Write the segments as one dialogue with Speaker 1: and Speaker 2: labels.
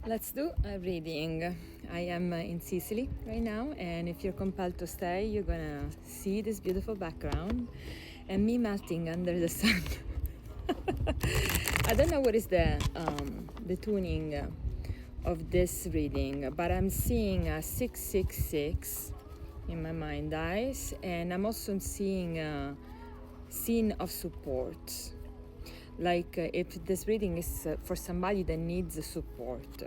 Speaker 1: Let's do a reading. I am in Sicily right now, and if you're compelled to stay, you're gonna see this beautiful background and me melting under the sun. I don't know what is the tuning of this reading, but I'm seeing a 666 in my mind eyes, and I'm also seeing a scene of support. Like if this reading is for somebody that needs support.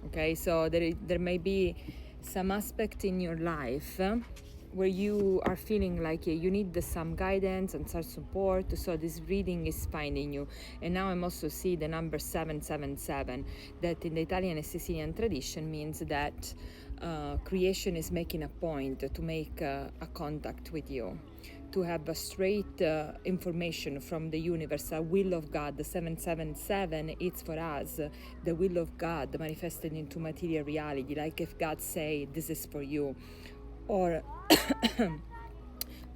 Speaker 1: Okay, so there may be some aspect in your life where you are feeling like you need some guidance and some support, so this reading is finding you. And now I'm also see the number 777, that in the Italian and Sicilian tradition means that creation is making a point to make a contact with you, to have a straight information from the universe, a will of God. The 777, it's for us, the will of God manifested into material reality. Like if God say, this is for you, or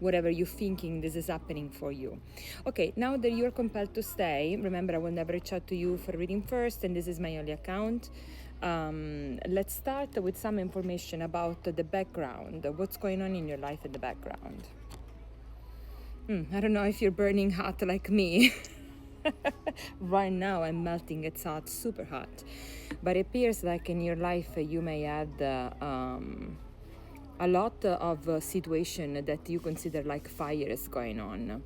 Speaker 1: whatever you're thinking, this is happening for you. Okay, now that you're compelled to stay, remember I will never reach out to you for reading first, and this is my only account. Let's start with some information about the background, what's going on in your life in the background. I don't know if you're burning hot like me. Right now I'm melting, it's hot, super hot. But it appears like in your life you may have a lot of situation that you consider like fire is going on.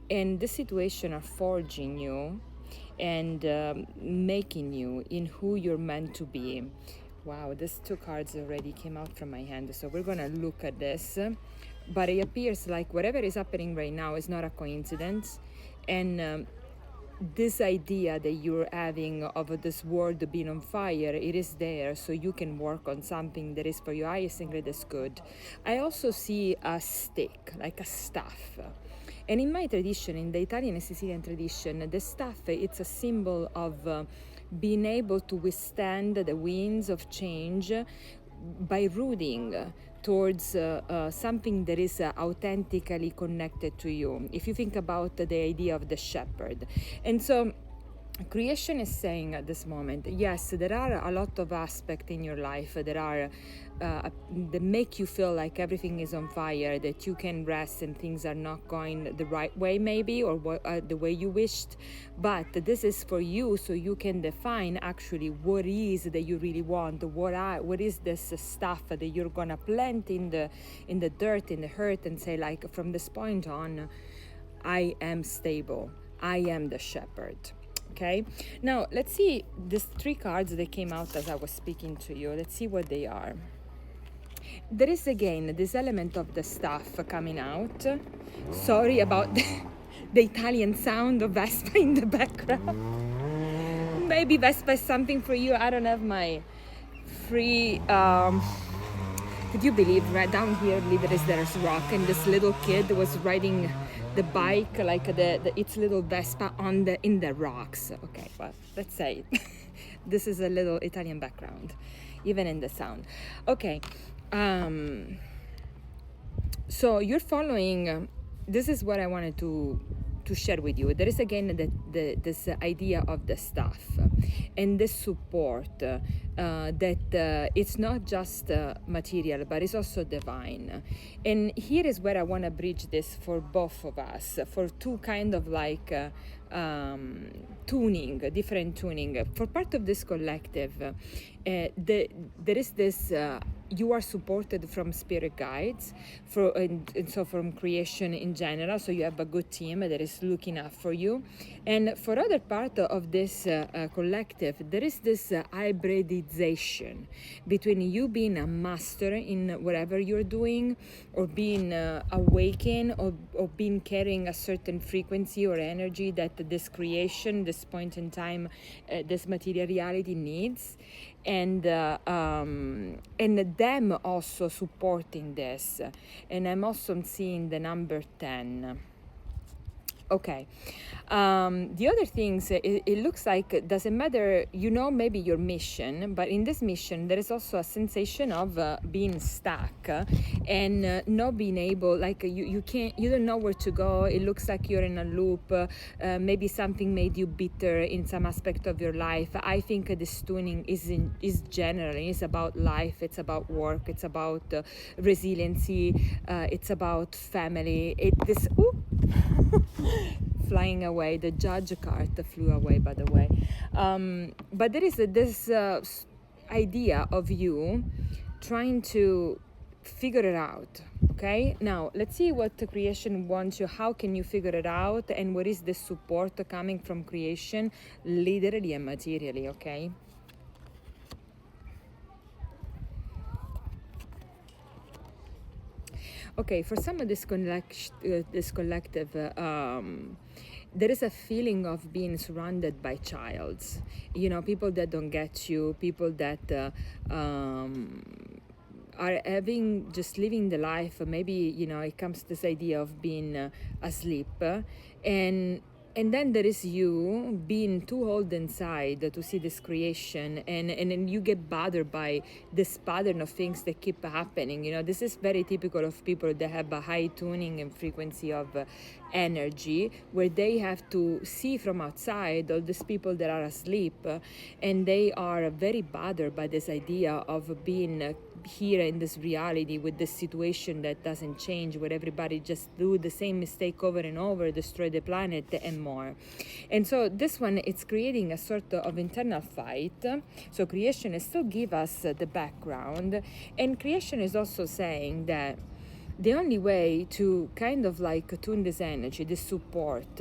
Speaker 1: And this situation are forging you and making you in who you're meant to be. Wow, these two cards already came out from my hand, so we're gonna look at this. But it appears like whatever is happening right now is not a coincidence, and this idea that you're having of this world being on fire, it is there, so you can work on something that is for your highest and greatest good. I also see a stick, like a staff. And in my tradition, in the Italian and Sicilian tradition, the staff, it's a symbol of being able to withstand the winds of change by rooting towards something that is authentically connected to you. If you think about the idea of the shepherd. And so creation is saying at this moment, yes, there are a lot of aspects in your life that are that make you feel like everything is on fire, that you can rest and things are not going the right way maybe, or the way you wished. But this is for you, so you can define actually what is that you really want, what is this stuff that you're gonna plant in the dirt, in the earth, and say like, from this point on, I am stable, I am the shepherd. Okay, now let's see these three cards that came out as I was speaking to you. Let's see what they are. There is again this element of the staff coming out. Sorry about the Italian sound of Vespa in the background. Maybe Vespa is something for you. I don't have my free could you believe right down here there's rock, and this little kid was riding the bike, like its little Vespa in the rocks. Okay, well, let's say this is a little Italian background, even in the sound. Okay, so you're following. This is what I wanted to share with you. There is again this idea of the staff and the support that it's not just material, but it's also divine. And here is where I want to bridge this for both of us, for two kind of like different tuning. For part of this collective, there is this. You are supported from spirit guides, and so from creation in general, so you have a good team that is looking out for you. And for other part of this collective, there is this hybridization between you being a master in whatever you're doing, or being awakened, or being carrying a certain frequency or energy that this creation, this point in time, this material reality needs, and them also supporting this. And I'm also seeing the number 10. Okay. The other things, it looks like it doesn't matter, maybe your mission, but in this mission, there is also a sensation of being stuck and not being able, like you don't know where to go. It looks like you're in a loop. Maybe something made you bitter in some aspect of your life. I think this tuning is general. It's about life. It's about work. It's about resiliency. It's about family. Flying away. The judge cart flew away, by the way. But there is this idea of you trying to figure it out. Okay, now let's see what the creation wants you. How can you figure it out, and what is the support coming from creation, literally and materially? Okay. Okay, for some of this collective, there is a feeling of being surrounded by childs. People that don't get you, people that are just living the life. Maybe it comes to this idea of being asleep, and then there is you being too old inside to see this creation, and then you get bothered by this pattern of things that keep happening. This is very typical of people that have a high tuning and frequency of energy, where they have to see from outside all these people that are asleep, and they are very bothered by this idea of being here in this reality with this situation that doesn't change, where everybody just do the same mistake over and over, destroy the planet and more. And so this one, it's creating a sort of internal fight. So creation is still give us the background, and creation is also saying that the only way to kind of like tune this energy, this support,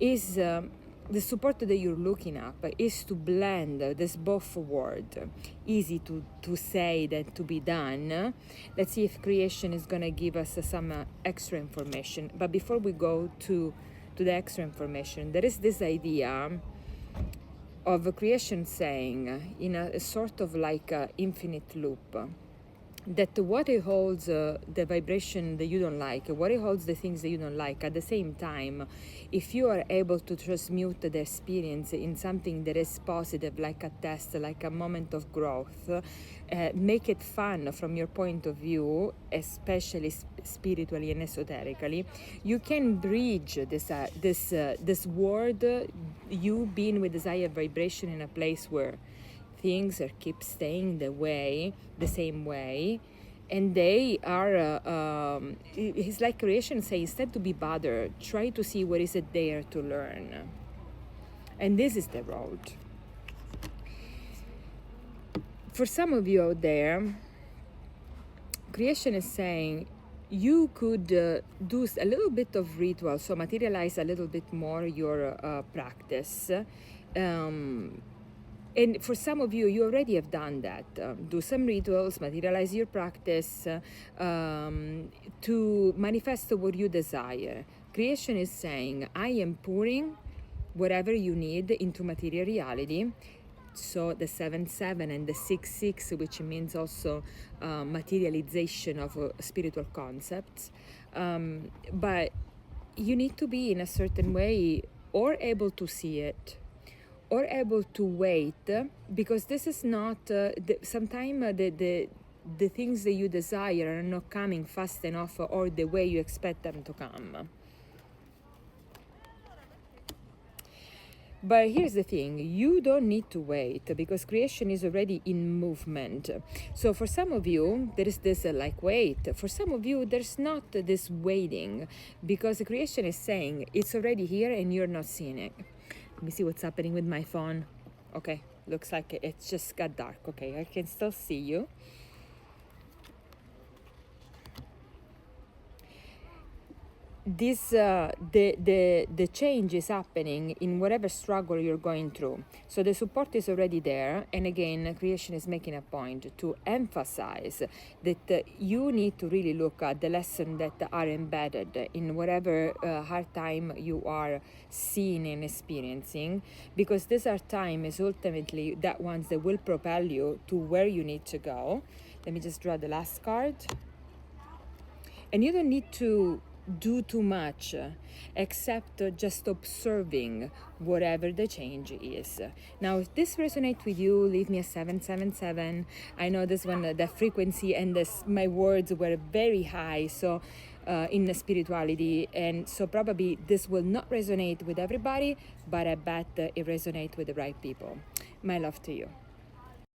Speaker 1: is the support that you're looking up is to blend this both word. Easy to say than to be done. Let's see if creation is going to give us some extra information. But before we go to the extra information, there is this idea of creation saying, in a sort of like infinite loop, that what it holds the vibration that you don't like, what it holds the things that you don't like, at the same time, if you are able to transmute the experience in something that is positive, like a test, like a moment of growth, make it fun from your point of view, especially spiritually and esoterically, you can bridge this world, you being with this higher vibration in a place where things keep staying the same way, and they are it's like creation say, instead to be bothered, try to see what is it there to learn. And this is the road for some of you out there. Creation is saying you could do a little bit of ritual, so materialize a little bit more your practice. And for some of you, you already have done that. Do some rituals, materialize your practice to manifest what you desire. Creation is saying, I am pouring whatever you need into material reality. So the 7-7 and the 6-6, which means also materialization of spiritual concepts. But you need to be in a certain way or able to see it, or able to wait, because this is not, sometimes the things that you desire are not coming fast enough or the way you expect them to come. But here's the thing, you don't need to wait, because creation is already in movement. So for some of you, there is this like wait. For some of you, there's not this waiting, because creation is saying it's already here and you're not seeing it. Let me see what's happening with my phone. Okay, looks like it's just got dark. Okay, I can still see you. This the change is happening in whatever struggle you're going through. So the support is already there, and again, creation is making a point to emphasize that you need to really look at the lessons that are embedded in whatever hard time you are seeing and experiencing, because this hard time is ultimately that ones that will propel you to where you need to go. Let me just draw the last card. And you don't need to do too much, except just observing whatever the change is. Now, if this resonates with you, leave me a 777. I know this one, the frequency and my words were very high, so in the spirituality, and so probably this will not resonate with everybody, but I bet it resonates with the right people. My love to you.